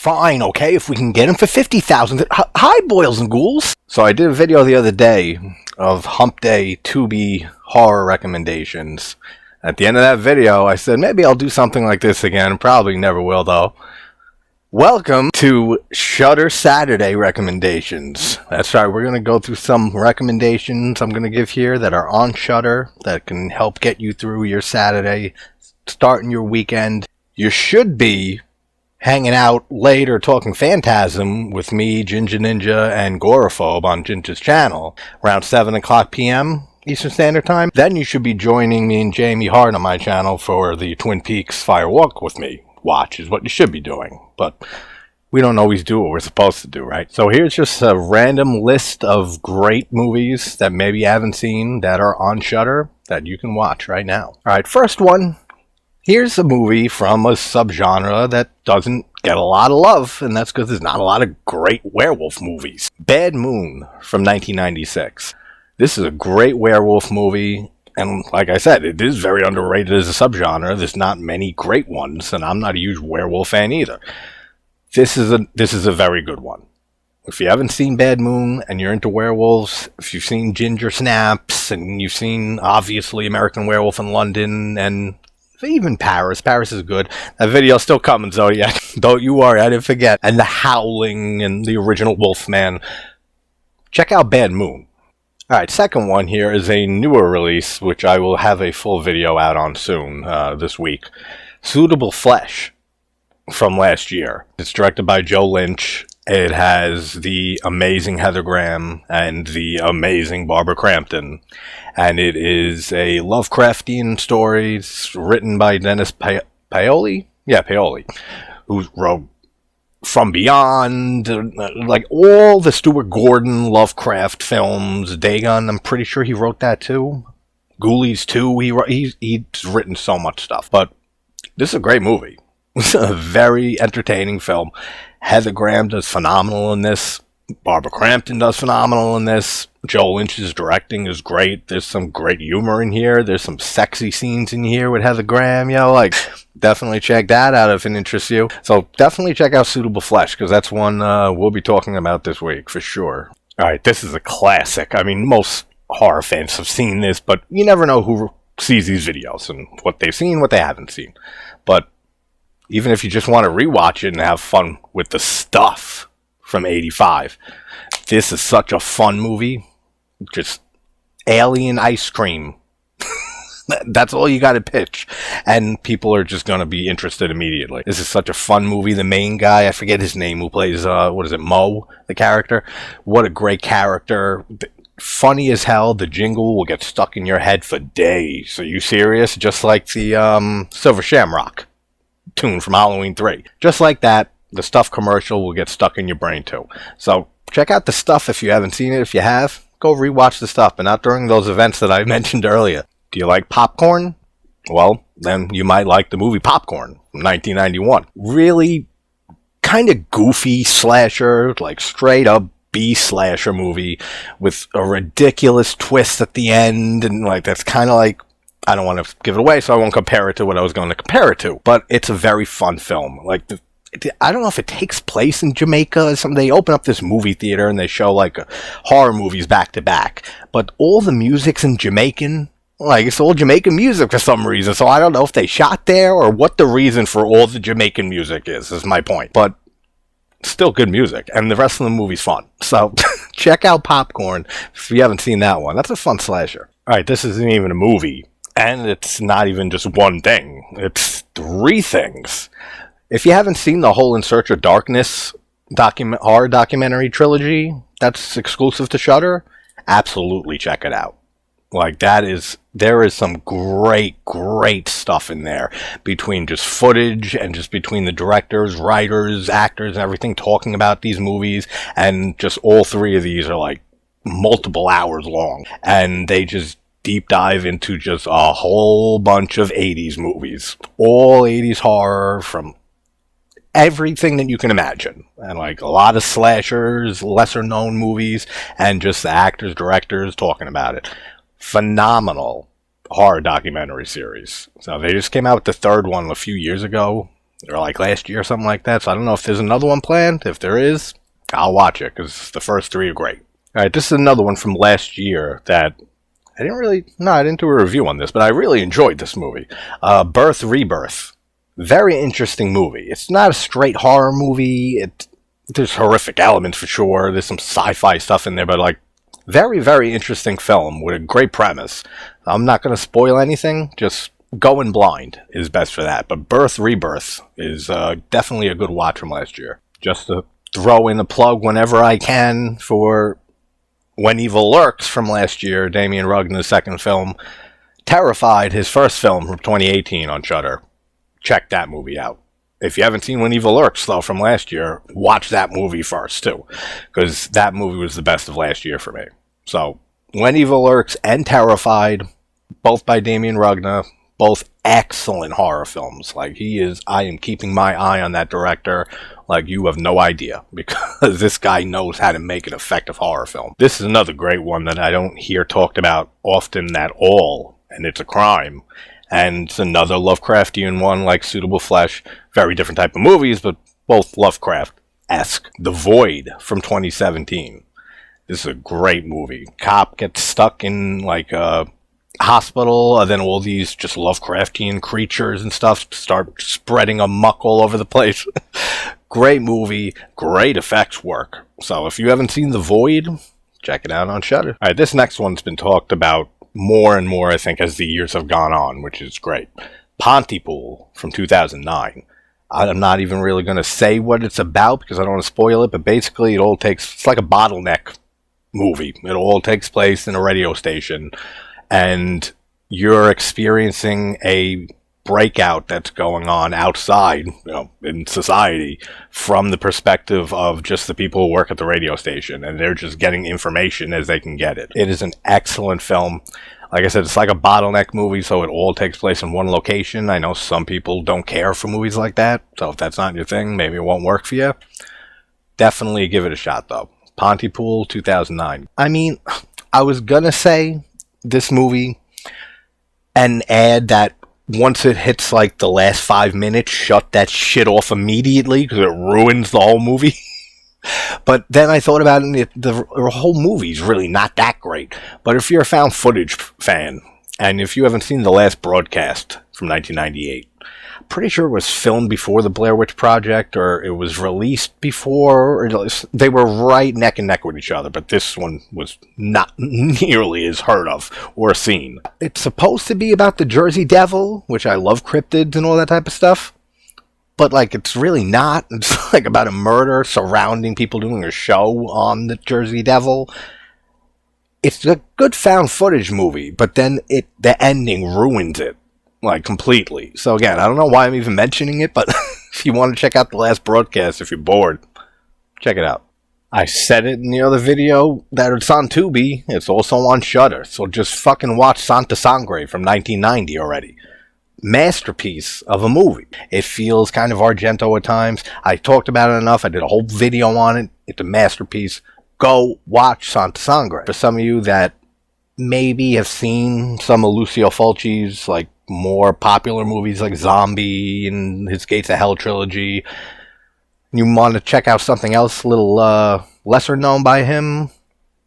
fine, okay, if we can get him for 50,000. Hi, boils and ghouls. So I did a video the other day of Hump Day Tubi horror recommendations. At the end of that video, I said maybe I'll do something like this again. Probably never will, though. Welcome to Shudder Saturday recommendations. That's right, we're going to go through some recommendations I'm going to give here that are on Shudder that can help get you through your Saturday, starting your weekend. You should be hanging out late or talking Phantasm with me, Ginger Ninja, and Goraphobe on Ginger's channel around 7 o'clock p.m. Eastern Standard Time. Then you should be joining me and Jamie Hart on my channel for the Twin Peaks Fire Walk with me. Watch is what you should be doing, but we don't always do what we're supposed to do, right? So here's just a random list of great movies that maybe you haven't seen that are on Shudder that you can watch right now. All right, first one. Here's a movie from a subgenre that doesn't get a lot of love, and that's because there's not a lot of great werewolf movies. Bad Moon from 1996. This is a great werewolf movie, and like I said, it is very underrated as a subgenre. There's not many great ones, and I'm not a huge werewolf fan either. This is a very good one. If you haven't seen Bad Moon and you're into werewolves, if you've seen Ginger Snaps, and you've seen, obviously, American Werewolf in London, and even Paris is good. That video's still coming, Zodiac. Don't you worry, I didn't forget. And The Howling and the original Wolfman. Check out Bad Moon. Alright, second one here is a newer release, which I will have a full video out on soon, this week. Suitable Flesh from last year. It's directed by Joe Lynch. It has the amazing Heather Graham and the amazing Barbara Crampton. And it is a Lovecraftian story. It's written by Dennis Paoli? Yeah, Paoli. Who wrote From Beyond, like all the Stuart Gordon Lovecraft films. Dagon, I'm pretty sure he wrote that too. Ghoulies 2, he's written so much stuff. But this is a great movie. It's a very entertaining film. Heather Graham does phenomenal in this. Barbara Crampton does phenomenal in this. Joe Lynch's directing is great. There's some great humor in here. There's some sexy scenes in here with Heather Graham. Definitely check that out if it interests you. So definitely check out Suitable Flesh, because that's one we'll be talking about this week for sure. Alright, this is a classic. I mean, most horror fans have seen this, but you never know who sees these videos and what they've seen, what they haven't seen. But even if you just want to rewatch it and have fun with the stuff from 85, this is such a fun movie. Just alien ice cream. That's all you got to pitch, and people are just going to be interested immediately. This is such a fun movie. The main guy, I forget his name, who plays, Mo, the character. What a great character. Funny as hell. The jingle will get stuck in your head for days. Are you serious? Just like the Silver Shamrock tune from Halloween 3. Just like that, the Stuff commercial will get stuck in your brain too. So check out the Stuff if you haven't seen it. If you have, go rewatch the Stuff, but not during those events that I mentioned earlier. Do you like popcorn? Well, then you might like the movie Popcorn from 1991. Really kind of goofy slasher, like straight up B slasher movie with a ridiculous twist at the end, and that's kind of like, I don't want to give it away, so I won't compare it to what I was going to compare it to. But it's a very fun film. I don't know if it takes place in Jamaica or something. They open up this movie theater and they show horror movies back to back. But all the music's in Jamaican. It's all Jamaican music for some reason. So I don't know if they shot there or what the reason for all the Jamaican music is my point. But still good music. And the rest of the movie's fun. So check out Popcorn if you haven't seen that one. That's a fun slasher. Alright, this isn't even a movie. And it's not even just one thing. It's 3 things. If you haven't seen the whole In Search of Darkness horror documentary trilogy that's exclusive to Shudder, absolutely check it out. There is some great stuff in there between just footage and just between the directors, writers, actors, and everything talking about these movies. And just all 3 of these are multiple hours long. And they just deep dive into just a whole bunch of 80s movies. All 80s horror from everything that you can imagine. And a lot of slashers, lesser known movies, and just the actors, directors talking about it. Phenomenal horror documentary series. So they just came out with the 3rd one a few years ago. or like last year or something like that. So I don't know if there's another one planned. If there is, I'll watch it because the first three are great. All right, this is another one from last year that I didn't do a review on this, but I really enjoyed this movie. Birth, Rebirth. Very interesting movie. It's not a straight horror movie. There's horrific elements for sure. There's some sci-fi stuff in there, but like very, very interesting film with a great premise. I'm not going to spoil anything. Just going blind is best for that. But Birth, Rebirth is definitely a good watch from last year. Just to throw in a plug whenever I can for When Evil Lurks from last year, Damien Rugna's second film. Terrified, his first film from 2018 on Shudder. Check that movie out. If you haven't seen When Evil Lurks, though, from last year, watch that movie first, too. Because that movie was the best of last year for me. So, When Evil Lurks and Terrified, both by Damien Rugna, both excellent horror films. Like, I am keeping my eye on that director like you have no idea. Because this guy knows how to make an effective horror film. This is another great one that I don't hear talked about often at all. And it's a crime. And it's another Lovecraftian one, like Suitable Flesh. Very different type of movies, but both Lovecraft-esque. The Void from 2017. This is a great movie. Cop gets stuck in, like, a hospital, and then all these just Lovecraftian creatures and stuff start spreading amok all over the place. Great movie. Great effects work. So if you haven't seen The Void, check it out on Shudder. Alright, this next one's been talked about more and more, I think, as the years have gone on, which is great. Pontypool from 2009. I'm not even really going to say what it's about because I don't want to spoil it, but basically it's like a bottleneck movie. It all takes place in a radio station, and you're experiencing a breakout that's going on outside, in society, from the perspective of just the people who work at the radio station, and they're just getting information as they can get it. It is an excellent film. Like I said, it's like a bottleneck movie, so it all takes place in one location. I know some people don't care for movies like that, so if that's not your thing, maybe it won't work for you. Definitely give it a shot, though. Pontypool, 2009. I mean, I was gonna say this movie and add that once it hits like the last 5 minutes, shut that shit off immediately because it ruins the whole movie. But then I thought about it, and the whole movie's really not that great. But if you're a found footage fan, and if you haven't seen The Last Broadcast from 1998, I'm pretty sure it was filmed before the Blair Witch Project, or it was released before. Or they were right neck and neck with each other, but this one was not nearly as heard of or seen. It's supposed to be about the Jersey Devil, which I love cryptids and all that type of stuff. But, like, it's really not. It's, like, about a murder surrounding people doing a show on the Jersey Devil. It's a good found footage movie, but then the ending ruins it, like, completely. So, again, I don't know why I'm even mentioning it, but if you want to check out The Last Broadcast, if you're bored, check it out. I said it in the other video that it's on Tubi. It's also on Shudder. So just fucking watch Santa Sangre from 1990 already. Masterpiece of a movie. It feels kind of Argento at times. I talked about it enough. I did a whole video on it. It's a masterpiece. Go watch Santa Sangre. For some of you that maybe have seen some of Lucio Fulci's like more popular movies like Zombie and his Gates of Hell trilogy, you want to check out something else a little lesser known by him,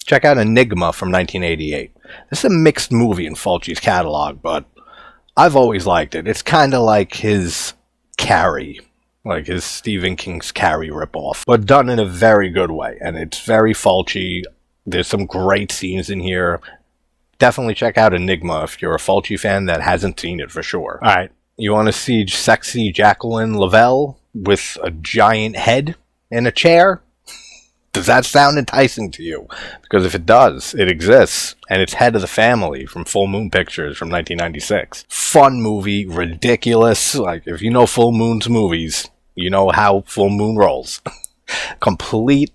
check out Enigma from 1988. This is a mixed movie in Fulci's catalog, but I've always liked it. It's kind of like his Carrie, like his Stephen King's Carrie ripoff, but done in a very good way, and it's very Fulci. There's some great scenes in here. Definitely check out Enigma if you're a Fulci fan that hasn't seen it for sure. Alright, you want to see sexy Jacqueline Lavelle with a giant head in a chair? Does that sound enticing to you? Because if it does, it exists. And it's Head of the Family from Full Moon Pictures from 1996. Fun movie, ridiculous. Like, if you know Full Moon's movies, you know how Full Moon rolls. Complete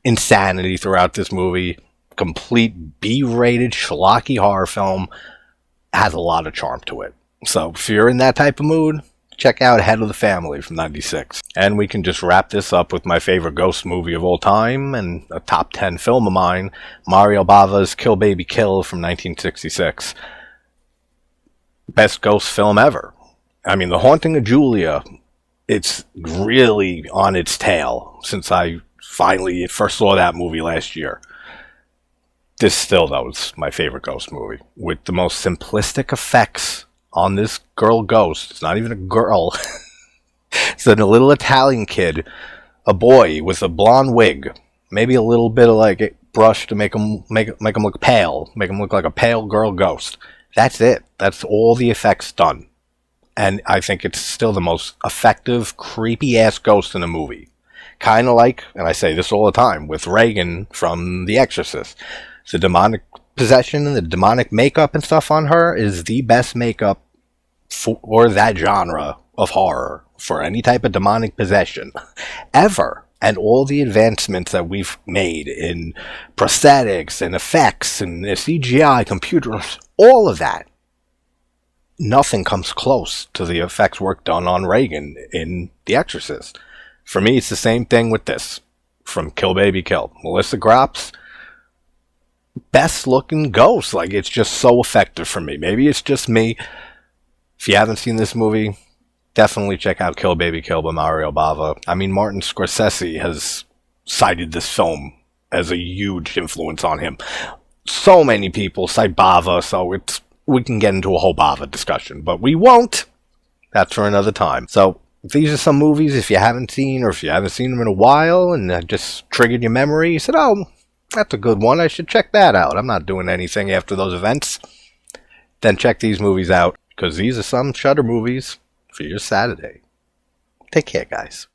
insanity throughout this movie. Complete B-rated schlocky horror film. Has a lot of charm to it. So, if you're in that type of mood, check out Head of the Family from 96. And we can just wrap this up with my favorite ghost movie of all time and a top 10 film of mine, Mario Bava's Kill Baby Kill from 1966. Best ghost film ever. I mean, The Haunting of Julia it's really on its tail since I finally first saw that movie last year. This still, though, is my favorite ghost movie, with the most simplistic effects on this girl ghost. It's not even a girl. It's a little Italian kid, a boy with a blonde wig, maybe a little bit of like brush to make him look pale, make him look like a pale girl ghost. That's it. That's all the effects done. And I think it's still the most effective, creepy-ass ghost in the movie. Kind of like, and I say this all the time, with Reagan from The Exorcist. The demonic possession and the demonic makeup and stuff on her is the best makeup for that genre of horror, for any type of demonic possession, ever. And all the advancements that we've made in prosthetics and effects and CGI, computers, all of that. Nothing comes close to the effects work done on Reagan in The Exorcist. For me, it's the same thing with this. From Kill Baby Kill. Melissa Gropp's best looking ghost. Like, it's just so effective for me. Maybe it's just me. If you haven't seen this movie, definitely check out Kill Baby Kill by Mario Bava. I mean, Martin Scorsese has cited this film as a huge influence on him. So many people cite Bava, so we can get into a whole Bava discussion, but we won't. That's for another time. So these are some movies if you haven't seen, or if you haven't seen them in a while and that just triggered your memory. You said, oh, that's a good one. I should check that out. I'm not doing anything after those events. Then check these movies out, because these are some Shudder movies for your Saturday. Take care, guys.